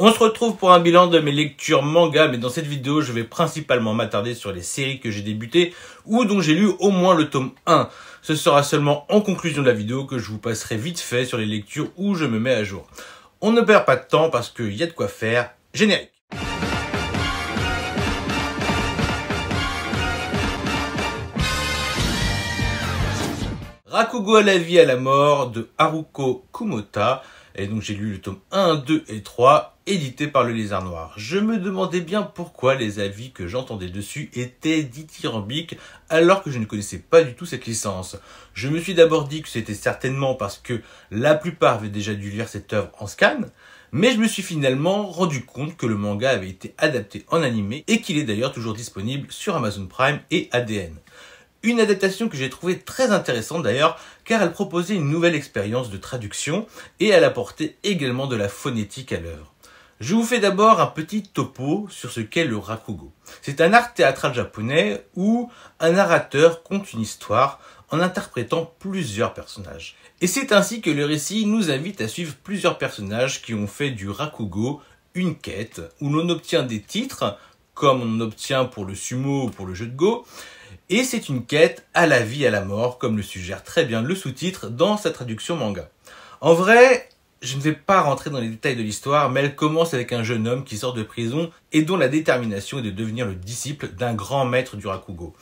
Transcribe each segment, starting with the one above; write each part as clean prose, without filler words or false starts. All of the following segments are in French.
On se retrouve pour un bilan de mes lectures manga, mais dans cette vidéo, je vais principalement m'attarder sur les séries que j'ai débutées ou dont j'ai lu au moins le tome 1. Ce sera seulement en conclusion de la vidéo que je vous passerai vite fait sur les lectures où je me mets à jour. On ne perd pas de temps parce qu'il y a de quoi faire. Générique. Rakugo à la vie à la mort de Haruko Kumota. Et donc j'ai lu le tome 1, 2 et 3, édité par le Lézard Noir. Je me demandais bien pourquoi les avis que j'entendais dessus étaient dithyrambiques alors que je ne connaissais pas du tout cette licence. Je me suis d'abord dit que c'était certainement parce que la plupart avaient déjà dû lire cette œuvre en scan, mais je me suis finalement rendu compte que le manga avait été adapté en animé et qu'il est d'ailleurs toujours disponible sur Amazon Prime et ADN. Une adaptation que j'ai trouvée très intéressante d'ailleurs, car elle proposait une nouvelle expérience de traduction et elle apportait également de la phonétique à l'œuvre. Je vous fais d'abord un petit topo sur ce qu'est le rakugo. C'est un art théâtral japonais où un narrateur conte une histoire en interprétant plusieurs personnages. Et c'est ainsi que le récit nous invite à suivre plusieurs personnages qui ont fait du rakugo une quête où l'on obtient des titres, comme on en obtient pour le sumo ou pour le jeu de Go, et c'est une quête à la vie, à la mort, comme le suggère très bien le sous-titre dans sa traduction manga. En vrai, je ne vais pas rentrer dans les détails de l'histoire, mais elle commence avec un jeune homme qui sort de prison et dont la détermination est de devenir le disciple d'un grand maître du rakugo.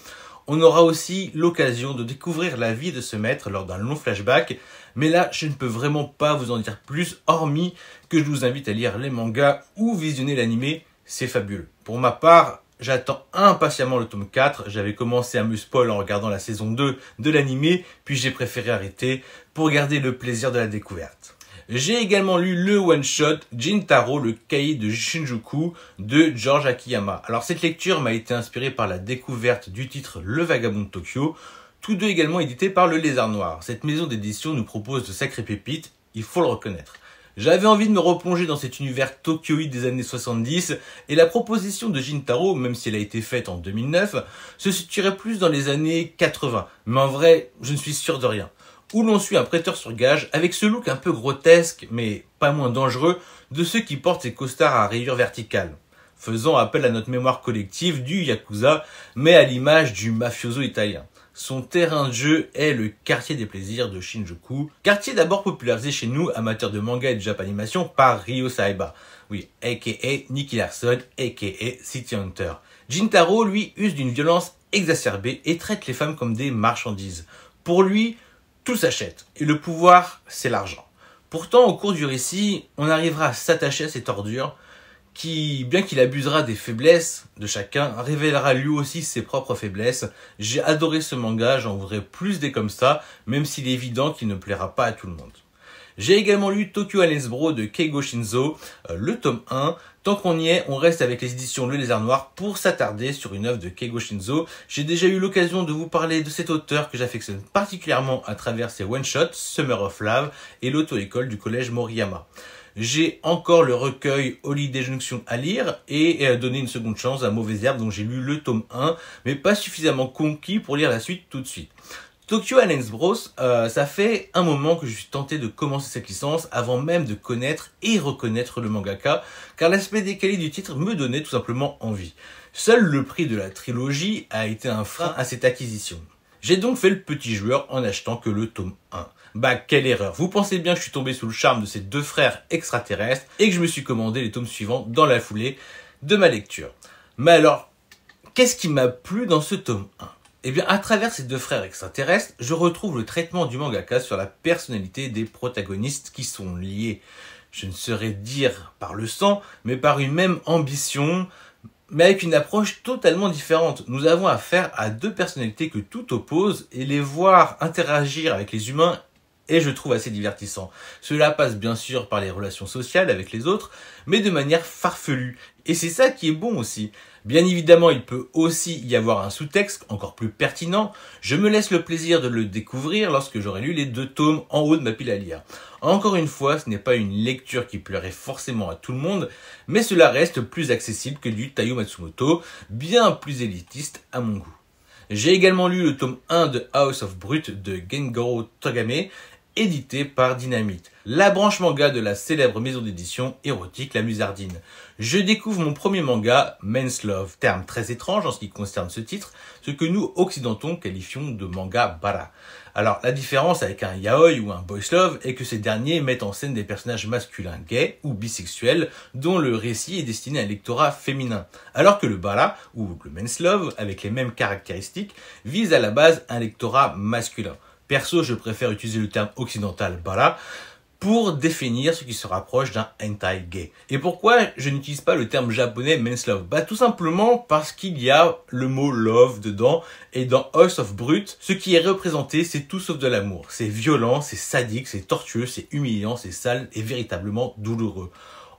On aura aussi l'occasion de découvrir la vie de ce maître lors d'un long flashback, mais là, je ne peux vraiment pas vous en dire plus, hormis que je vous invite à lire les mangas ou visionner l'animé, c'est fabuleux. Pour ma part, j'attends impatiemment le tome 4, j'avais commencé à me spoil en regardant la saison 2 de l'animé, puis j'ai préféré arrêter pour garder le plaisir de la découverte. J'ai également lu le one-shot Jintaro, le cahier de Shinjuku de George Akiyama. Alors cette lecture m'a été inspirée par la découverte du titre Le Vagabond de Tokyo, tous deux également édités par le Lézard Noir. Cette maison d'édition nous propose de sacrées pépites, il faut le reconnaître. J'avais envie de me replonger dans cet univers tokyoïde des années 70 et la proposition de Jintaro, même si elle a été faite en 2009, se situerait plus dans les années 80. Mais en vrai, je ne suis sûr de rien. Où l'on suit un prêteur sur gage avec ce look un peu grotesque, mais pas moins dangereux, de ceux qui portent ces costards à rayures verticales, faisant appel à notre mémoire collective du Yakuza, mais à l'image du mafioso italien. Son terrain de jeu est le quartier des plaisirs de Shinjuku, quartier d'abord popularisé chez nous, amateurs de manga et de Japanimation, par Ryo Saeba. Oui, a.k.a. Nicky Larson, a.k.a. City Hunter. Jintaro, lui, use d'une violence exacerbée et traite les femmes comme des marchandises. Pour lui, tout s'achète, et le pouvoir, c'est l'argent. Pourtant, au cours du récit, on arrivera à s'attacher à ces ordures, qui, bien qu'il abusera des faiblesses de chacun, révélera lui aussi ses propres faiblesses. J'ai adoré ce manga, j'en voudrais plus des comme ça, même s'il est évident qu'il ne plaira pas à tout le monde. J'ai également lu Tokyo Bro de Keigo Shinzo, le tome 1. Tant qu'on y est, on reste avec les éditions Le Lézard Noir pour s'attarder sur une œuvre de Keigo Shinzo. J'ai déjà eu l'occasion de vous parler de cet auteur que j'affectionne particulièrement à travers ses one-shots, Summer of Love et l'auto-école du collège Moriyama. J'ai encore le recueil Holiday Junction à lire et donné une seconde chance à Mauvaise Herbe dont j'ai lu le tome 1, mais pas suffisamment conquis pour lire la suite tout de suite. Tokyo Bros, ça fait un moment que je suis tenté de commencer cette licence avant même de connaître et reconnaître le mangaka, car l'aspect décalé du titre me donnait tout simplement envie. Seul le prix de la trilogie a été un frein à cette acquisition. J'ai donc fait le petit joueur en achetant que le tome 1. Bah quelle erreur, vous pensez bien que je suis tombé sous le charme de ces deux frères extraterrestres et que je me suis commandé les tomes suivants dans la foulée de ma lecture. Mais alors, qu'est-ce qui m'a plu dans ce tome 1 ? Eh bien, à travers ces deux frères extraterrestres, je retrouve le traitement du mangaka sur la personnalité des protagonistes qui sont liés. Je ne saurais dire par le sang, mais par une même ambition, mais avec une approche totalement différente. Nous avons affaire à deux personnalités que tout oppose et les voir interagir avec les humains est, je trouve, assez divertissant. Cela passe bien sûr par les relations sociales avec les autres, mais de manière farfelue. Et c'est ça qui est bon aussi. Bien évidemment, il peut aussi y avoir un sous-texte encore plus pertinent. Je me laisse le plaisir de le découvrir lorsque j'aurai lu les deux tomes en haut de ma pile à lire. Encore une fois, ce n'est pas une lecture qui plairait forcément à tout le monde, mais cela reste plus accessible que du Taiyo Matsumoto, bien plus élitiste à mon goût. J'ai également lu le tome 1 de House of Brute de Gengoro Togame, édité par Dynamite, la branche manga de la célèbre maison d'édition érotique La Musardine. Je découvre mon premier manga, Men's Love, terme très étrange en ce qui concerne ce titre, ce que nous occidentaux qualifions de manga bara. Alors la différence avec un yaoi ou un boys love est que ces derniers mettent en scène des personnages masculins gays ou bisexuels dont le récit est destiné à un lectorat féminin, alors que le bara ou le men's love avec les mêmes caractéristiques vise à la base un lectorat masculin. Perso, je préfère utiliser le terme occidental bara pour définir ce qui se rapproche d'un hentai gay. Et pourquoi je n'utilise pas le terme japonais men's love? Tout simplement parce qu'il y a le mot love dedans, et dans House of Brute, ce qui est représenté, c'est tout sauf de l'amour. C'est violent, c'est sadique, c'est tortueux, c'est humiliant, c'est sale et véritablement douloureux.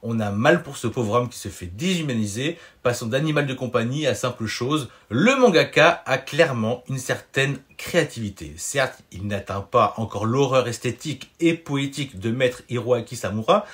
On a mal pour ce pauvre homme qui se fait déshumaniser, passant d'animal de compagnie à simple chose. Le mangaka a clairement une certaine créativité. Certes, il n'atteint pas encore l'horreur esthétique et poétique de maître Hiroaki Samura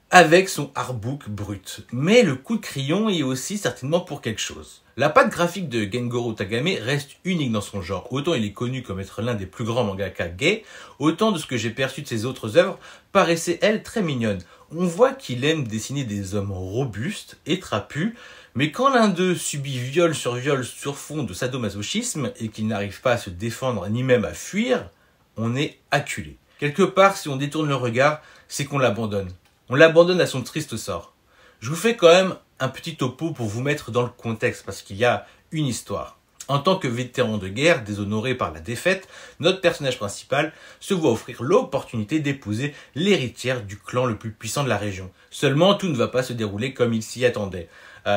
avec son artbook brut. Mais le coup de crayon est aussi certainement pour quelque chose. La patte graphique de Gengoro Tagame reste unique dans son genre. Autant il est connu comme être l'un des plus grands mangaka gays, autant de ce que j'ai perçu de ses autres œuvres paraissait, elle, très mignonne. On voit qu'il aime dessiner des hommes robustes et trapus, mais quand l'un d'eux subit viol sur fond de sadomasochisme et qu'il n'arrive pas à se défendre ni même à fuir, on est acculé. Quelque part, si on détourne le regard, c'est qu'on l'abandonne. On l'abandonne à son triste sort. Je vous fais quand même un petit topo pour vous mettre dans le contexte, parce qu'il y a une histoire. En tant que vétéran de guerre, déshonoré par la défaite, notre personnage principal se voit offrir l'opportunité d'épouser l'héritière du clan le plus puissant de la région. Seulement, tout ne va pas se dérouler comme il s'y attendait.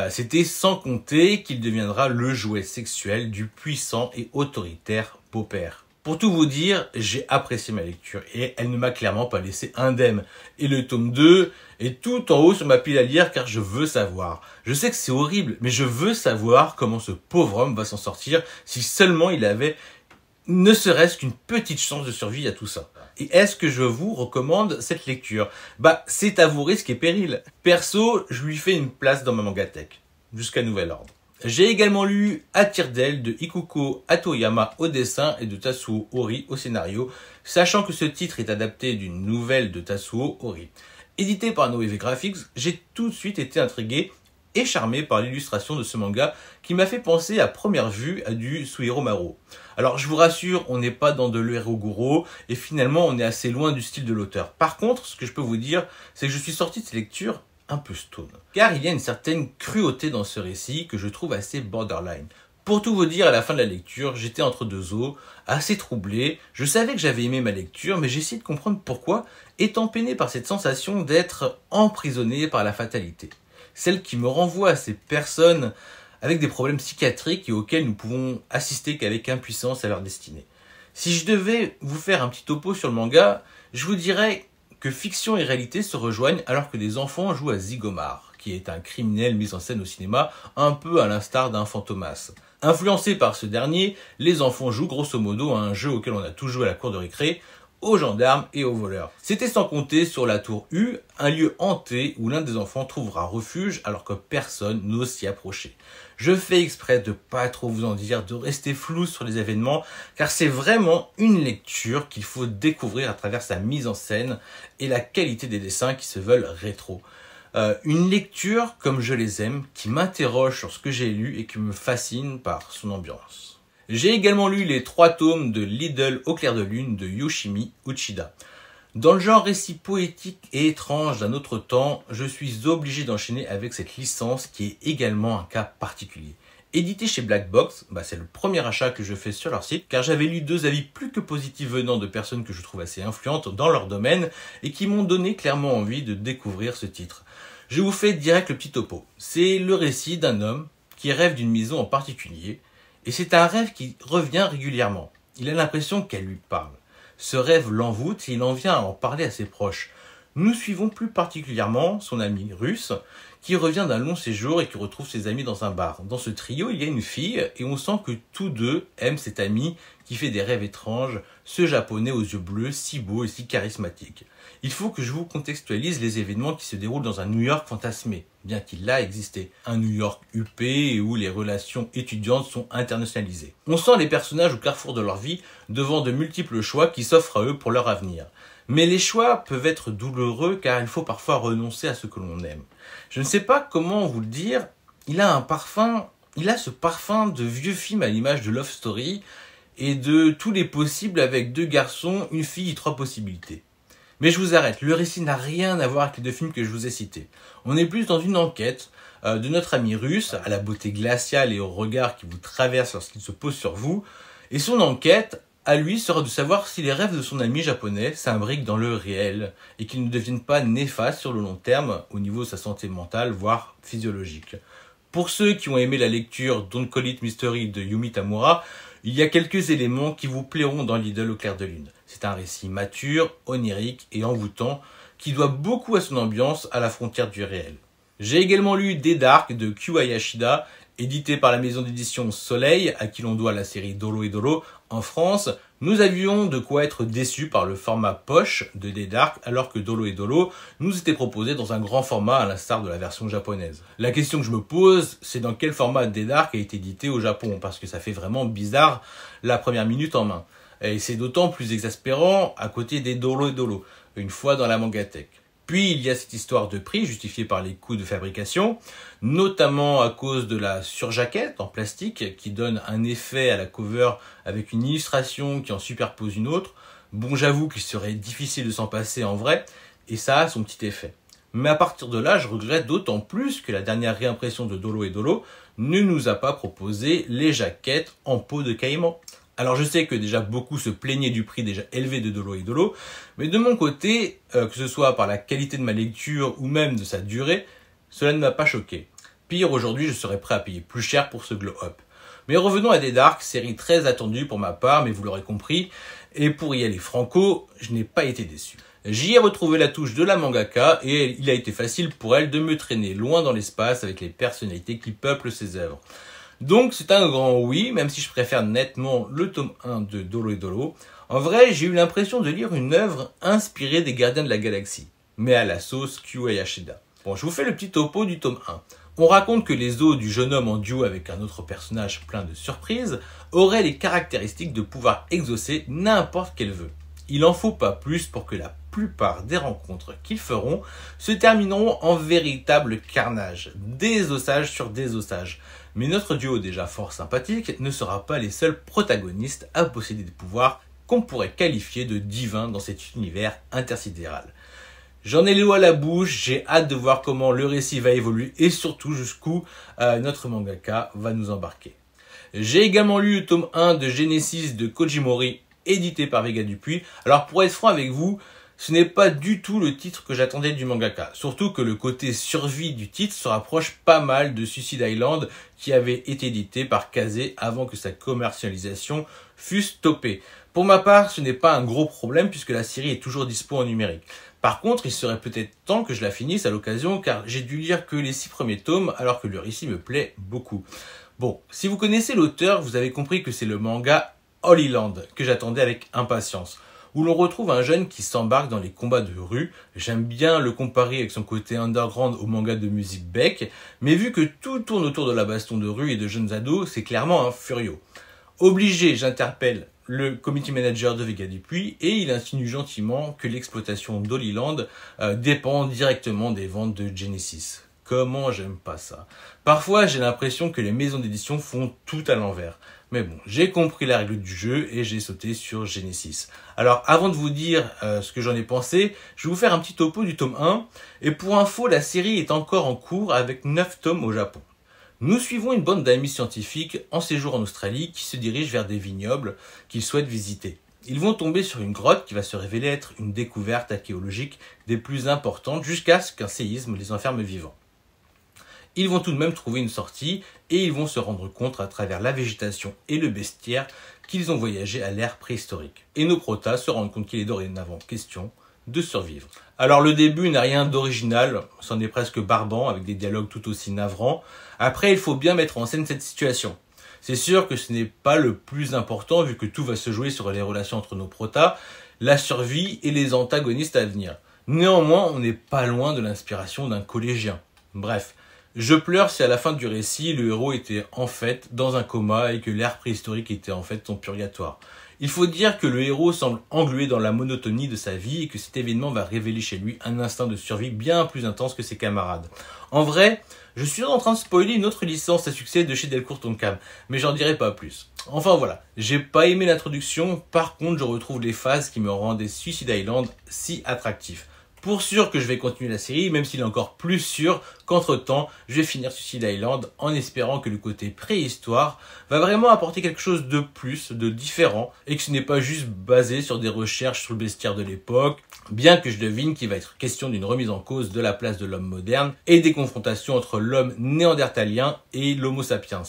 C'était sans compter qu'il deviendra le jouet sexuel du puissant et autoritaire beau-père. Pour tout vous dire, j'ai apprécié ma lecture et elle ne m'a clairement pas laissé indemne. Et le tome 2 est tout en haut sur ma pile à lire car je veux savoir. Je sais que c'est horrible, mais je veux savoir comment ce pauvre homme va s'en sortir si seulement il avait ne serait-ce qu'une petite chance de survie à tout ça. Et est-ce que je vous recommande cette lecture? C'est à vos risques et périls. Perso, je lui fais une place dans ma mangathèque. Jusqu'à nouvel ordre. J'ai également lu À tire d'aile de Ikuko Hatoyama au dessin et de Tatsuo Ori au scénario, sachant que ce titre est adapté d'une nouvelle de Tatsuo Ori. Édité par Noévé Graphics, j'ai tout de suite été intrigué et charmé par l'illustration de ce manga qui m'a fait penser à première vue à du Suihiro Maro. Alors je vous rassure, on n'est pas dans de l'Eroguro et finalement on est assez loin du style de l'auteur. Par contre, ce que je peux vous dire, c'est que je suis sorti de cette lecture un peu stone. Car il y a une certaine cruauté dans ce récit que je trouve assez borderline. Pour tout vous dire, à la fin de la lecture, j'étais entre deux eaux, assez troublé. Je savais que j'avais aimé ma lecture, mais j'essayais de comprendre pourquoi, étant peiné par cette sensation d'être emprisonné par la fatalité. Celle qui me renvoie à ces personnes avec des problèmes psychiatriques et auxquels nous pouvons assister qu'avec impuissance à leur destinée. Si je devais vous faire un petit topo sur le manga, je vous dirais que fiction et réalité se rejoignent alors que des enfants jouent à Zigomar, qui est un criminel mis en scène au cinéma, un peu à l'instar d'un Fantomas. Influencés par ce dernier, les enfants jouent grosso modo à un jeu auquel on a tous joué à la cour de récré, aux gendarmes et aux voleurs. C'était sans compter sur la tour U, un lieu hanté où l'un des enfants trouvera refuge alors que personne n'ose s'y approcher. Je fais exprès de pas trop vous en dire, de rester flou sur les événements, car c'est vraiment une lecture qu'il faut découvrir à travers sa mise en scène et la qualité des dessins qui se veulent rétro. Une lecture comme je les aime, qui m'interroge sur ce que j'ai lu et qui me fascine par son ambiance. J'ai également lu les 3 tomes de Lidl au clair de lune de Yoshimi Uchida. Dans le genre récit poétique et étrange d'un autre temps, je suis obligé d'enchaîner avec cette licence qui est également un cas particulier. Édité chez Black Box, c'est le premier achat que je fais sur leur site, car j'avais lu 2 avis plus que positifs venant de personnes que je trouve assez influentes dans leur domaine et qui m'ont donné clairement envie de découvrir ce titre. Je vous fais direct le petit topo. C'est le récit d'un homme qui rêve d'une maison en particulier, et c'est un rêve qui revient régulièrement. Il a l'impression qu'elle lui parle. Ce rêve l'envoûte et il en vient à en parler à ses proches. Nous suivons plus particulièrement son ami russe, qui revient d'un long séjour et qui retrouve ses amis dans un bar. Dans ce trio, il y a une fille, et on sent que tous deux aiment cet ami qui fait des rêves étranges, ce japonais aux yeux bleus, si beau et si charismatique. Il faut que je vous contextualise les événements qui se déroulent dans un New York fantasmé, bien qu'il a existé. Un New York huppé où les relations étudiantes sont internationalisées. On sent les personnages au carrefour de leur vie, devant de multiples choix qui s'offrent à eux pour leur avenir. Mais les choix peuvent être douloureux car il faut parfois renoncer à ce que l'on aime. Je ne sais pas comment vous le dire, il a ce parfum de vieux film à l'image de Love Story et de tous les possibles avec 2 garçons, une fille et 3 possibilités. Mais je vous arrête, le récit n'a rien à voir avec les 2 films que je vous ai cités. On est plus dans une enquête de notre ami russe, à la beauté glaciale et au regard qui vous traverse lorsqu'il se pose sur vous, et son enquête à lui sera de savoir si les rêves de son ami japonais s'imbriquent dans le réel et qu'ils ne deviennent pas néfastes sur le long terme au niveau de sa santé mentale, voire physiologique. Pour ceux qui ont aimé la lecture Don't Call It Mystery de Yumi Tamura, il y a quelques éléments qui vous plairont dans l'Idylle au clair de lune. C'est un récit mature, onirique et envoûtant qui doit beaucoup à son ambiance à la frontière du réel. J'ai également lu Des Dark de Kyu Hayashida, édité par la maison d'édition Soleil, à qui l'on doit la série Dolo et Dolo en France. Nous avions de quoi être déçus par le format poche de Des Dark, alors que Dolo et Dolo nous était proposé dans un grand format à l'instar de la version japonaise. La question que je me pose, c'est dans quel format Des Dark a été édité au Japon, parce que ça fait vraiment bizarre la première minute en main. Et c'est d'autant plus exaspérant à côté des Dolo et Dolo, une fois dans la mangatech. Puis il y a cette histoire de prix justifiée par les coûts de fabrication, notamment à cause de la surjaquette en plastique qui donne un effet à la cover avec une illustration qui en superpose une autre. Bon, j'avoue qu'il serait difficile de s'en passer en vrai, et ça a son petit effet. Mais à partir de là, je regrette d'autant plus que la dernière réimpression de Dolo et Dolo ne nous a pas proposé les jaquettes en peau de caïman. Alors je sais que déjà beaucoup se plaignaient du prix déjà élevé de Dolo et Dolo, mais de mon côté, que ce soit par la qualité de ma lecture ou même de sa durée, cela ne m'a pas choqué. Pire, aujourd'hui je serais prêt à payer plus cher pour ce glow-up. Mais revenons à Des Dark, série très attendue pour ma part, mais vous l'aurez compris, et pour y aller franco, je n'ai pas été déçu. J'y ai retrouvé la touche de la mangaka, et il a été facile pour elle de me traîner loin dans l'espace avec les personnalités qui peuplent ses œuvres. Donc c'est un grand oui, même si je préfère nettement le tome 1 de Dolo et Dolo. En vrai, j'ai eu l'impression de lire une œuvre inspirée des Gardiens de la Galaxie, mais à la sauce Kyu Hayashida. Bon, je vous fais le petit topo du tome 1. On raconte que les os du jeune homme en duo avec un autre personnage plein de surprises auraient les caractéristiques de pouvoir exaucer n'importe quel vœu. Il en faut pas plus pour que la plupart des rencontres qu'ils feront se termineront en véritable carnage, désossage sur désossage. Mais notre duo déjà fort sympathique ne sera pas les seuls protagonistes à posséder des pouvoirs qu'on pourrait qualifier de divins dans cet univers intersidéral. J'en ai l'eau à la bouche, j'ai hâte de voir comment le récit va évoluer et surtout jusqu'où notre mangaka va nous embarquer. J'ai également lu le tome 1 de Genesis de Kojimori, édité par Vega Dupuis. Alors pour être franc avec vous, ce n'est pas du tout le titre que j'attendais du mangaka. Surtout que le côté survie du titre se rapproche pas mal de Suicide Island qui avait été édité par Kazé avant que sa commercialisation fût stoppée. Pour ma part, ce n'est pas un gros problème puisque la série est toujours dispo en numérique. Par contre, il serait peut-être temps que je la finisse à l'occasion car j'ai dû lire que les 6 premiers tomes alors que le récit me plaît beaucoup. Bon, si vous connaissez l'auteur, vous avez compris que c'est le manga Holy Land que j'attendais avec impatience, où l'on retrouve un jeune qui s'embarque dans les combats de rue. J'aime bien le comparer avec son côté underground au manga de musique Beck, mais vu que tout tourne autour de la baston de rue et de jeunes ados, c'est clairement un furio. Obligé, j'interpelle le community manager de Vega Dupuis et il insinue gentiment que l'exploitation d'Holy Land dépend directement des ventes de Genesis. Comment j'aime pas ça. Parfois, j'ai l'impression que les maisons d'édition font tout à l'envers. Mais bon, j'ai compris la règle du jeu et j'ai sauté sur Genesis. Alors, avant de vous dire ce que j'en ai pensé, je vais vous faire un petit topo du tome 1. Et pour info, la série est encore en cours avec 9 tomes au Japon. Nous suivons une bande d'amis scientifiques en séjour en Australie qui se dirigent vers des vignobles qu'ils souhaitent visiter. Ils vont tomber sur une grotte qui va se révéler être une découverte archéologique des plus importantes jusqu'à ce qu'un séisme les enferme vivants. Ils vont tout de même trouver une sortie et ils vont se rendre compte à travers la végétation et le bestiaire qu'ils ont voyagé à l'ère préhistorique. Et nos protas se rendent compte qu'il est dorénavant question de survivre. Alors le début n'a rien d'original, c'en est presque barbant avec des dialogues tout aussi navrants. Après, il faut bien mettre en scène cette situation. C'est sûr que ce n'est pas le plus important vu que tout va se jouer sur les relations entre nos protas, la survie et les antagonistes à venir. Néanmoins, on n'est pas loin de l'inspiration d'un collégien. Bref, je pleure si à la fin du récit, le héros était en fait dans un coma et que l'ère préhistorique était en fait son purgatoire. Il faut dire que le héros semble englué dans la monotonie de sa vie et que cet événement va révéler chez lui un instinct de survie bien plus intense que ses camarades. En vrai, je suis en train de spoiler une autre licence à succès de chez Delcourt Tonkam, mais j'en dirai pas plus. Enfin voilà, j'ai pas aimé l'introduction, par contre je retrouve les phases qui me rendaient Suicide Island si attractif. Pour sûr que je vais continuer la série, même s'il est encore plus sûr qu'entre temps, je vais finir Suicide Island en espérant que le côté préhistoire va vraiment apporter quelque chose de plus, de différent, et que ce n'est pas juste basé sur des recherches sur le bestiaire de l'époque, bien que je devine qu'il va être question d'une remise en cause de la place de l'homme moderne et des confrontations entre l'homme néandertalien et l'homo sapiens.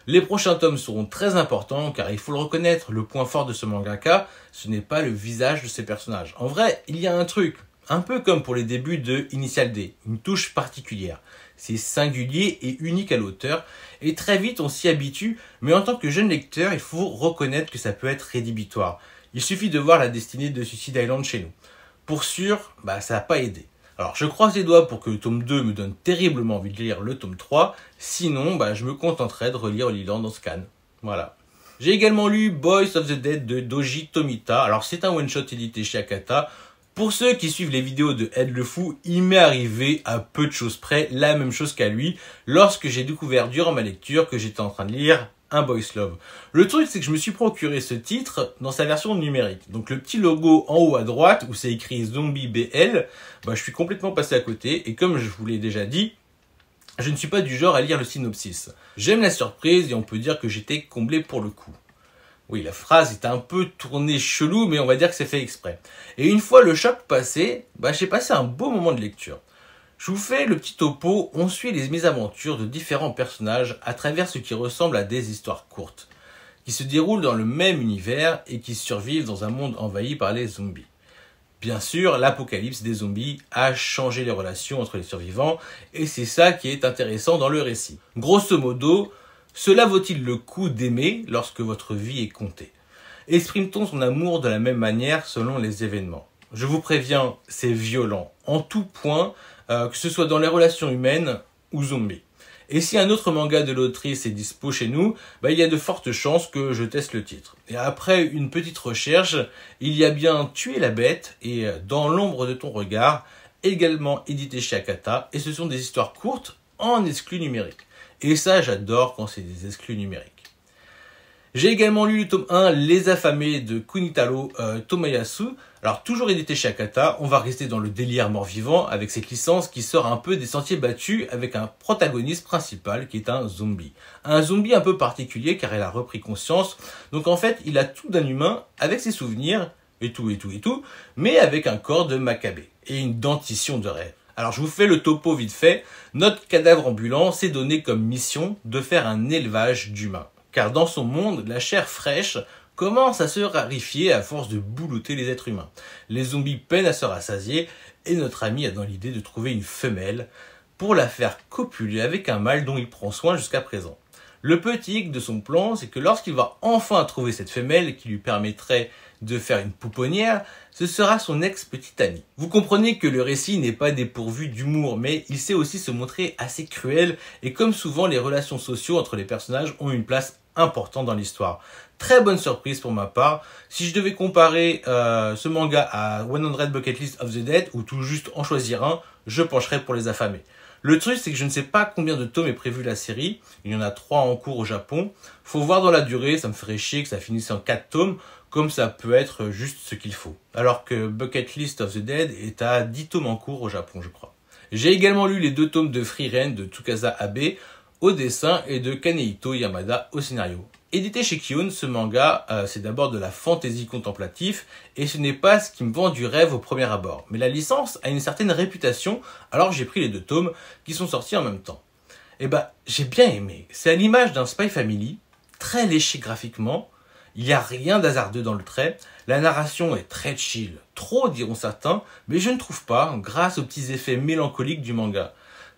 Les prochains tomes seront très importants car il faut le reconnaître, le point fort de ce mangaka, ce n'est pas le visage de ses personnages. En vrai, il y a un truc. Un peu comme pour les débuts de Initial D, une touche particulière. C'est singulier et unique à l'auteur, et très vite on s'y habitue, mais en tant que jeune lecteur, il faut reconnaître que ça peut être rédhibitoire. Il suffit de voir la destinée de Suicide Island chez nous. Pour sûr, ça n'a pas aidé. Alors je croise les doigts pour que le tome 2 me donne terriblement envie de lire le tome 3, sinon je me contenterai de relire Leland en scan. Voilà. J'ai également lu Boys of the Dead de Doji Tomita, alors c'est un one-shot édité chez Akata. Pour ceux qui suivent les vidéos de Ed le Fou, il m'est arrivé à peu de choses près la même chose qu'à lui lorsque j'ai découvert durant ma lecture que j'étais en train de lire un Boys Love. Le truc c'est que je me suis procuré ce titre dans sa version numérique. Donc le petit logo en haut à droite où c'est écrit Zombie BL, je suis complètement passé à côté et comme je vous l'ai déjà dit, je ne suis pas du genre à lire le synopsis. J'aime la surprise et on peut dire que j'étais comblé pour le coup. Oui, la phrase est un peu tournée chelou, mais on va dire que c'est fait exprès. Et une fois le choc passé, j'ai passé un beau moment de lecture. Je vous fais le petit topo, on suit les mésaventures de différents personnages à travers ce qui ressemble à des histoires courtes, qui se déroulent dans le même univers et qui survivent dans un monde envahi par les zombies. Bien sûr, l'apocalypse des zombies a changé les relations entre les survivants, et c'est ça qui est intéressant dans le récit. Grosso modo, cela vaut-il le coup d'aimer lorsque votre vie est comptée? Exprime-t-on son amour de la même manière selon les événements? Je vous préviens, c'est violent, en tout point, que ce soit dans les relations humaines ou zombies. Et si un autre manga de l'autrice est dispo chez nous, il y a de fortes chances que je teste le titre. Et après une petite recherche, il y a bien Tuer la bête et Dans l'ombre de ton regard, également édité chez Akata, et ce sont des histoires courtes en exclus numériques. Et ça, j'adore quand c'est des exclus numériques. J'ai également lu le tome 1, Les affamés de Kunitaro Tomoyasu. Alors, toujours édité chez Akata, on va rester dans le délire mort-vivant avec cette licence qui sort un peu des sentiers battus avec un protagoniste principal qui est un zombie. Un zombie un peu particulier car il a repris conscience. Donc en fait, il a tout d'un humain avec ses souvenirs et tout, mais avec un corps de Maccabée et une dentition de rêve. Alors je vous fais le topo vite fait. Notre cadavre ambulant s'est donné comme mission de faire un élevage d'humains. Car dans son monde, la chair fraîche commence à se raréfier à force de boulouter les êtres humains. Les zombies peinent à se rassasier et notre ami a dans l'idée de trouver une femelle pour la faire copuler avec un mâle dont il prend soin jusqu'à présent. Le petit hic de son plan, c'est que lorsqu'il va enfin trouver cette femelle qui lui permettrait de faire une pouponnière, ce sera son ex-petite amie. Vous comprenez que le récit n'est pas dépourvu d'humour, mais il sait aussi se montrer assez cruel, et comme souvent, les relations sociales entre les personnages ont une place importante dans l'histoire. Très bonne surprise pour ma part. Si je devais comparer ce manga à 100 Bucket List of the Dead, ou tout juste en choisir un, je pencherais pour Les affamés. Le truc, c'est que je ne sais pas combien de tomes est prévu la série. Il y en a 3 en cours au Japon. Faut voir dans la durée, ça me ferait chier que ça finisse en 4 tomes, comme ça peut être juste ce qu'il faut. Alors que Bucket List of the Dead est à 10 tomes en cours au Japon, je crois. J'ai également lu les 2 tomes de Free Ren de Tsukasa Abe au dessin et de Kanehito Yamada au scénario. Édité chez Kiun, ce manga, c'est d'abord de la fantasy contemplatif, et ce n'est pas ce qui me vend du rêve au premier abord. Mais la licence a une certaine réputation, alors j'ai pris les 2 tomes qui sont sortis en même temps. Et j'ai bien aimé. C'est à l'image d'un Spy Family, très léché graphiquement, Il n'y a rien d'hasardeux dans le trait, la narration est très chill, trop diront certains, mais je ne trouve pas, grâce aux petits effets mélancoliques du manga.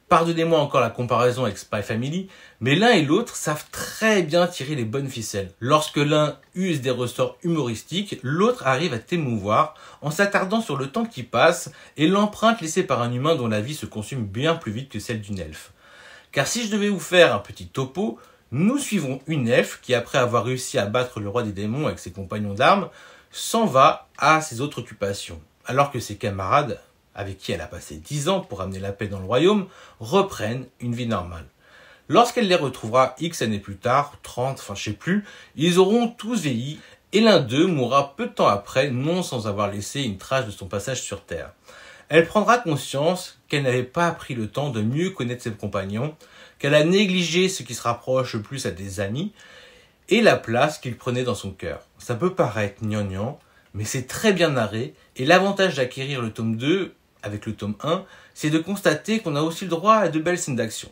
Pardonnez-moi encore la comparaison avec Spy Family, mais l'un et l'autre savent très bien tirer les bonnes ficelles. Lorsque l'un use des ressorts humoristiques, l'autre arrive à t'émouvoir en s'attardant sur le temps qui passe et l'empreinte laissée par un humain dont la vie se consume bien plus vite que celle d'une elfe. Car si je devais vous faire un petit topo, nous suivons une elfe qui, après avoir réussi à battre le roi des démons avec ses compagnons d'armes, s'en va à ses autres occupations, alors que ses camarades, avec qui elle a passé 10 ans pour amener la paix dans le royaume, reprennent une vie normale. Lorsqu'elle les retrouvera X années plus tard, 30, je sais plus, ils auront tous vieilli et l'un d'eux mourra peu de temps après, non sans avoir laissé une trace de son passage sur Terre. Elle prendra conscience qu'elle n'avait pas pris le temps de mieux connaître ses compagnons, qu'elle a négligé ce qui se rapproche le plus à des amis et la place qu'ils prenaient dans son cœur. Ça peut paraître gnangnan, mais c'est très bien narré et l'avantage d'acquérir le tome 2 avec le tome 1, c'est de constater qu'on a aussi le droit à de belles scènes d'action.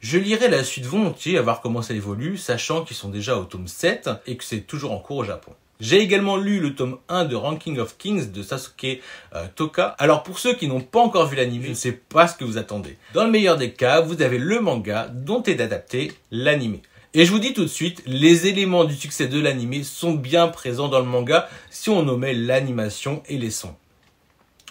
Je lirai la suite volontiers à voir comment ça évolue, sachant qu'ils sont déjà au tome 7 et que c'est toujours en cours au Japon. J'ai également lu le tome 1 de Ranking of Kings de Sasuke Toka. Alors pour ceux qui n'ont pas encore vu l'anime, je ne sais pas ce que vous attendez. Dans le meilleur des cas, vous avez le manga dont est adapté l'anime. Et je vous dis tout de suite, les éléments du succès de l'anime sont bien présents dans le manga si on omet l'animation et les sons.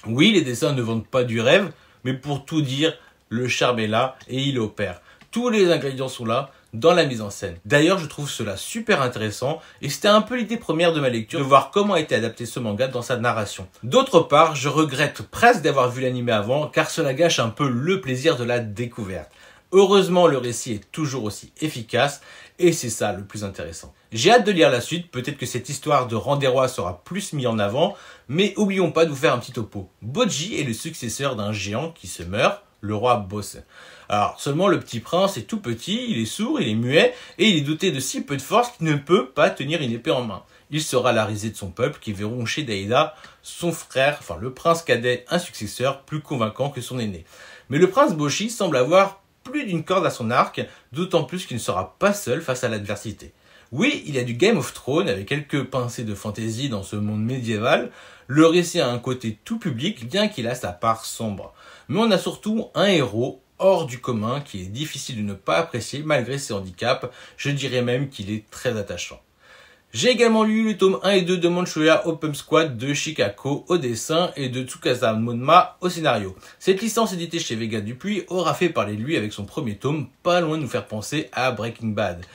Oui, les dessins ne vendent pas du rêve, mais pour tout dire, le charme est là et il opère. Tous les ingrédients sont là dans la mise en scène. D'ailleurs, je trouve cela super intéressant et c'était un peu l'idée première de ma lecture de voir comment a été adapté ce manga dans sa narration. D'autre part, je regrette presque d'avoir vu l'anime avant car cela gâche un peu le plaisir de la découverte. Heureusement, le récit est toujours aussi efficace et c'est ça le plus intéressant. J'ai hâte de lire la suite, peut-être que cette histoire de rang des rois sera plus mise en avant, mais oublions pas de vous faire un petit topo. Bojji est le successeur d'un géant qui se meurt, le roi Bosse. Alors seulement le petit prince est tout petit, il est sourd, il est muet, et il est doté de si peu de force qu'il ne peut pas tenir une épée en main. Il sera la risée de son peuple qui verront chez Daida son frère, le prince cadet, un successeur plus convaincant que son aîné. Mais le prince Bojji semble avoir plus d'une corde à son arc, d'autant plus qu'il ne sera pas seul face à l'adversité. Oui, il y a du Game of Thrones avec quelques pincées de fantaisie dans ce monde médiéval, le récit a un côté tout public bien qu'il a sa part sombre. Mais on a surtout un héros hors du commun qui est difficile de ne pas apprécier malgré ses handicaps, je dirais même qu'il est très attachant. J'ai également lu les tomes 1 et 2 de Manchuria Open Squad de Shikako au dessin et de Tsukasa Monma au scénario. Cette licence éditée chez Vega Dupuis aura fait parler de lui avec son premier tome, pas loin de nous faire penser à Breaking Bad.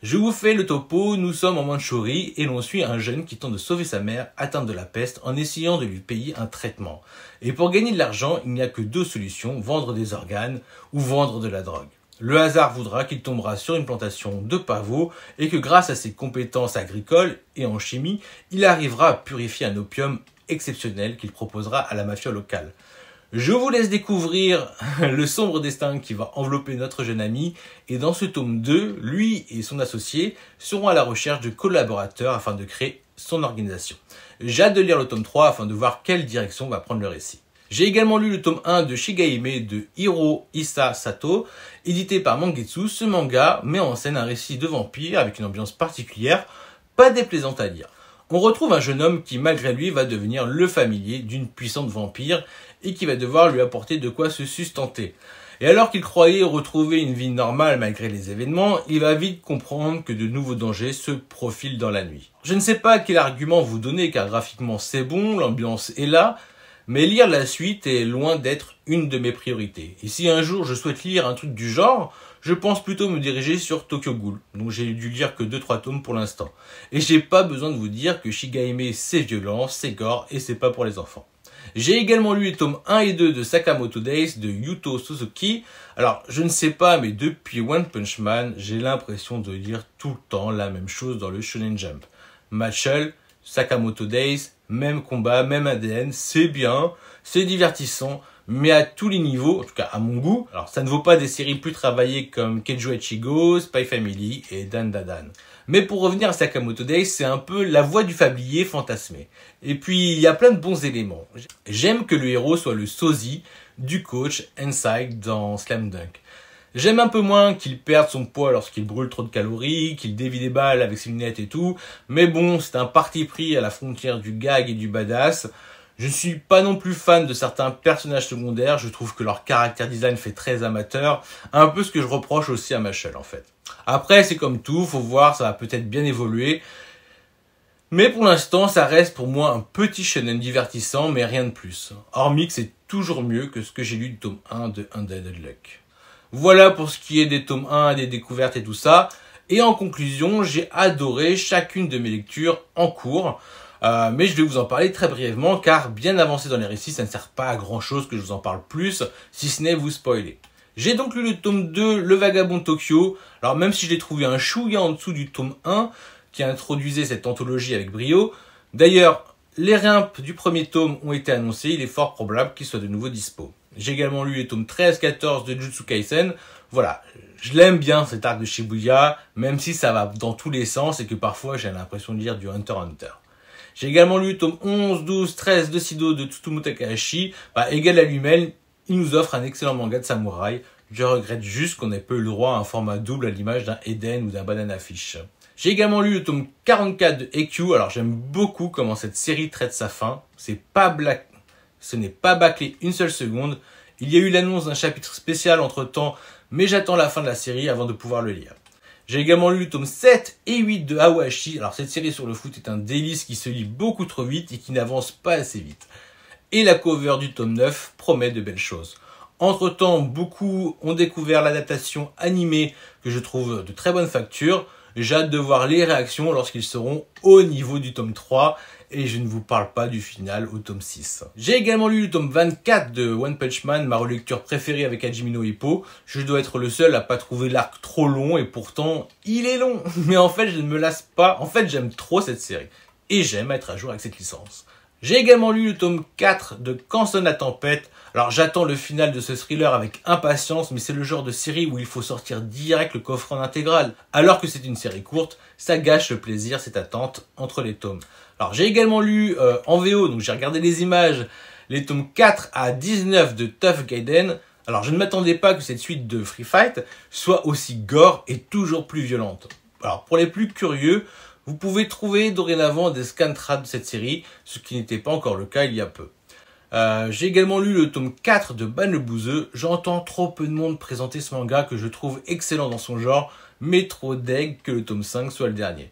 Je vous fais le topo, nous sommes en Mandchourie et l'on suit un jeune qui tente de sauver sa mère atteinte de la peste en essayant de lui payer un traitement. Et pour gagner de l'argent, il n'y a que deux solutions, vendre des organes ou vendre de la drogue. Le hasard voudra qu'il tombera sur une plantation de pavots et que grâce à ses compétences agricoles et en chimie, il arrivera à purifier un opium exceptionnel qu'il proposera à la mafia locale. Je vous laisse découvrir le sombre destin qui va envelopper notre jeune ami et dans ce tome 2, lui et son associé seront à la recherche de collaborateurs afin de créer son organisation. J'ai hâte de lire le tome 3 afin de voir quelle direction va prendre le récit. J'ai également lu le tome 1 de Shigahime de Hirohisa Sato, édité par Mangetsu. Ce manga met en scène un récit de vampire avec une ambiance particulière, pas déplaisante à lire. On retrouve un jeune homme qui, malgré lui, va devenir le familier d'une puissante vampire et qui va devoir lui apporter de quoi se sustenter. Et alors qu'il croyait retrouver une vie normale malgré les événements, il va vite comprendre que de nouveaux dangers se profilent dans la nuit. Je ne sais pas quel argument vous donner car graphiquement c'est bon, l'ambiance est là, mais lire la suite est loin d'être une de mes priorités. Et si un jour je souhaite lire un truc du genre, je pense plutôt me diriger sur Tokyo Ghoul. Donc j'ai dû lire que 2-3 tomes pour l'instant. Et j'ai pas besoin de vous dire que Shigahime c'est violent, c'est gore et c'est pas pour les enfants. J'ai également lu les tomes 1 et 2 de Sakamoto Days de Yuto Suzuki. Alors, je ne sais pas, mais depuis One Punch Man, j'ai l'impression de lire tout le temps la même chose dans le Shonen Jump. Matchel, Sakamoto Days, même combat, même ADN, c'est bien, c'est divertissant, mais à tous les niveaux, en tout cas à mon goût. Alors, ça ne vaut pas des séries plus travaillées comme Keijo Ichigo, Spy Family et Dan Da Dan. Mais pour revenir à Sakamoto Days, c'est un peu la voix du fablier fantasmé. Et puis, il y a plein de bons éléments. J'aime que le héros soit le sosie du coach Inside dans Slam Dunk. J'aime un peu moins qu'il perde son poids lorsqu'il brûle trop de calories, qu'il dévie des balles avec ses lunettes et tout, mais bon, c'est un parti pris à la frontière du gag et du badass. Je ne suis pas non plus fan de certains personnages secondaires, je trouve que leur caractère design fait très amateur, un peu ce que je reproche aussi à Mashle en fait. Après, c'est comme tout, faut voir, ça va peut-être bien évoluer. Mais pour l'instant, ça reste pour moi un petit shonen divertissant, mais rien de plus. Hormis que c'est toujours mieux que ce que j'ai lu du tome 1 de Undead Unluck. Voilà pour ce qui est des tomes 1, des découvertes et tout ça. Et en conclusion, j'ai adoré chacune de mes lectures en cours. Mais je vais vous en parler très brièvement, car bien avancé dans les récits, ça ne sert pas à grand chose que je vous en parle plus, si ce n'est vous spoiler. J'ai donc lu le tome 2, Le Vagabond de Tokyo. Alors même si je l'ai trouvé un chouïa en dessous du tome 1, qui introduisait cette anthologie avec brio. D'ailleurs, les réimps du premier tome ont été annoncés, il est fort probable qu'ils soient de nouveau dispo. J'ai également lu les tomes 13-14 de Jujutsu Kaisen. Voilà, je l'aime bien cet arc de Shibuya, même si ça va dans tous les sens et que parfois j'ai l'impression de lire du Hunter x Hunter. J'ai également lu les tomes 11, 12, 13 de Sido de Tsutomu Takahashi. Égal à lui-même, il nous offre un excellent manga de samouraï. Je regrette juste qu'on n'ait pas eu le droit à un format double à l'image d'un Eden ou d'un Banana Fish. J'ai également lu le tome 44 de Eikyu. Alors j'aime beaucoup comment cette série traite sa fin. Ce n'est pas bâclé une seule seconde. Il y a eu l'annonce d'un chapitre spécial entre temps, mais j'attends la fin de la série avant de pouvoir le lire. J'ai également lu le tome 7 et 8 de Awashi. Alors cette série sur le foot est un délice qui se lit beaucoup trop vite et qui n'avance pas assez vite. Et la cover du tome 9 promet de belles choses. Entre temps, beaucoup ont découvert l'adaptation animée que je trouve de très bonne facture. J'ai hâte de voir les réactions lorsqu'ils seront au niveau du tome 3 et je ne vous parle pas du final au tome 6. J'ai également lu le tome 24 de One Punch Man, ma relecture préférée avec Hajime no Ippo. Je dois être le seul à pas trouver l'arc trop long et pourtant il est long. Mais en fait je ne me lasse pas, en fait j'aime trop cette série et j'aime être à jour avec cette licence. J'ai également lu le tome 4 de Quand sonne la tempête. Alors j'attends le final de ce thriller avec impatience, mais c'est le genre de série où il faut sortir direct le coffret en intégrale. Alors que c'est une série courte, ça gâche le plaisir, cette attente entre les tomes. Alors j'ai également lu en VO, donc j'ai regardé les images, les tomes 4 à 19 de Tough Gaiden. Alors je ne m'attendais pas que cette suite de Free Fight soit aussi gore et toujours plus violente. Alors pour les plus curieux, vous pouvez trouver dorénavant des scantrad de cette série, ce qui n'était pas encore le cas il y a peu. J'ai également lu le tome 4 de Ban le Bouzeux. J'entends trop peu de monde présenter ce manga que je trouve excellent dans son genre, mais trop deg que le tome 5 soit le dernier.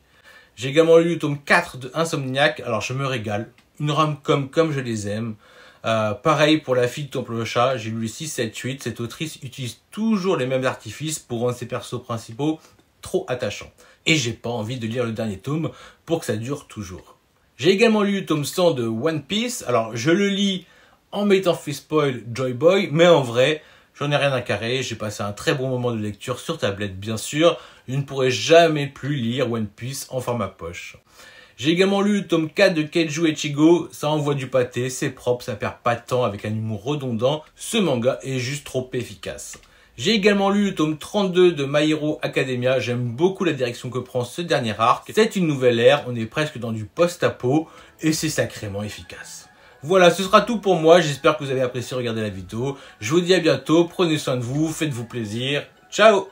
J'ai également lu le tome 4 de Insomniac, alors je me régale. Une rom-com comme je les aime. Pareil pour La fille de Temple au chat, j'ai lu les 6, 7, 8. Cette autrice utilise toujours les mêmes artifices pour rendre ses persos principaux trop attachants. Et j'ai pas envie de lire le dernier tome pour que ça dure toujours. J'ai également lu le tome 100 de One Piece. Alors je le lis en mettant free spoil Joy Boy, mais en vrai, j'en ai rien à carrer. J'ai passé un très bon moment de lecture sur tablette bien sûr. Je ne pourrai jamais plus lire One Piece en format poche. J'ai également lu le tome 4 de Keiju Ichigo. Ça envoie du pâté, c'est propre, ça perd pas de temps avec un humour redondant. Ce manga est juste trop efficace. J'ai également lu le tome 32 de My Hero Academia. J'aime beaucoup la direction que prend ce dernier arc. C'est une nouvelle ère, on est presque dans du post-apo et c'est sacrément efficace. Voilà, ce sera tout pour moi. J'espère que vous avez apprécié regarder la vidéo. Je vous dis à bientôt, prenez soin de vous, faites-vous plaisir. Ciao!